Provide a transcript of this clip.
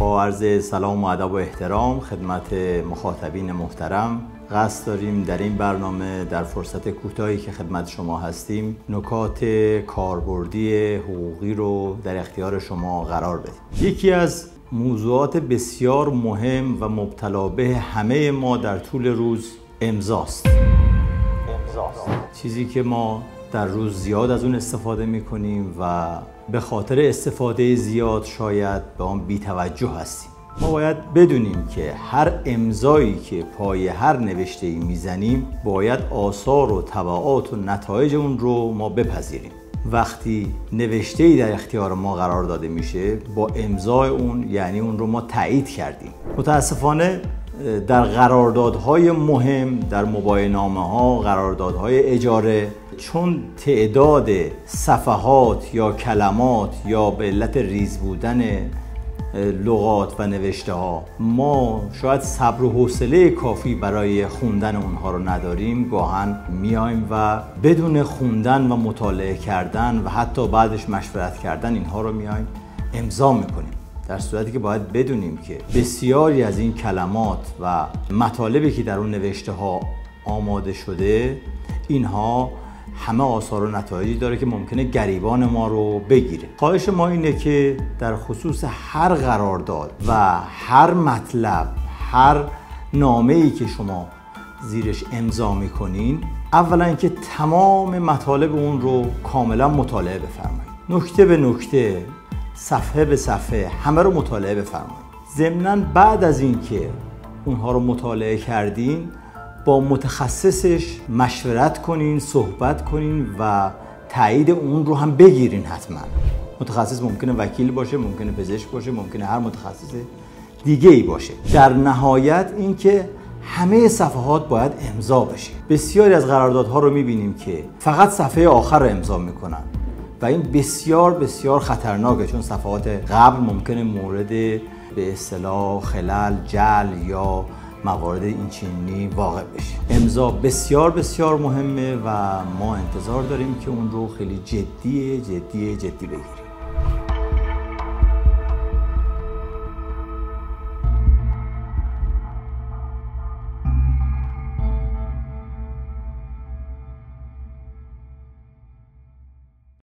با عرض سلام و ادب و احترام خدمت مخاطبین محترم، قصد داریم در این برنامه در فرصت کوتاهی که خدمت شما هستیم نکات کاربردی حقوقی رو در اختیار شما قرار بدیم. یکی از موضوعات بسیار مهم و مبتلا به همه ما در طول روز امضاست. چیزی که ما در روز زیاد از اون استفاده می‌کنیم و به خاطر استفاده زیاد شاید به آن بی‌توجه هستیم. ما باید بدونیم که هر امضایی که پای هر نوشته‌ای میزنیم باید آثار و تبعات و نتایج اون رو ما بپذیریم. وقتی نوشته‌ای در اختیار ما قرار داده میشه با امضای اون یعنی اون رو ما تایید کردیم. متاسفانه در قراردادهای مهم، در مباینه‌نامه‌ها، قراردادهای اجاره، چون تعداد صفحات یا کلمات یا به علت ریز بودن لغات و نوشته ها ما شاید صبر و حوصله کافی برای خوندن اونها رو نداریم، گاهن میایم و بدون خوندن و مطالعه کردن و حتی بعدش مشورت کردن اینها رو میایم امضا میکنیم، در صورتی که باید بدونیم که بسیاری از این کلمات و مطالبی که در اون نوشته ها آماده شده اینها همه آثار و نتایجی داره که ممکنه گریبان ما رو بگیره. خواهش ما اینه که در خصوص هر قرارداد و هر مطلب، هر نامه‌ای که شما زیرش امضا میکنین، اولا اینکه تمام مطالب اون رو کاملا مطالعه بفرمایید. نکته به نکته، صفحه به صفحه همه رو مطالعه بفرمایید. ضمناً بعد از اینکه اونها رو مطالعه کردین با متخصصش مشورت کنین، صحبت کنین و تایید اون رو هم بگیرین. حتما متخصص ممکنه وکیل باشه، ممکنه پزشک باشه، ممکنه هر متخصص دیگه ای باشه. در نهایت اینکه همه صفحات باید امضا بشه. بسیاری از قراردادها رو میبینیم که فقط صفحه آخر رو امضا میکنن و این بسیار بسیار خطرناکه، چون صفحات قبل ممکنه مورد به اصطلاح خلل، جعل یا موارد این چنینی واقع بشه. امضا بسیار بسیار مهمه و ما انتظار داریم که اون رو خیلی جدی بگیریم.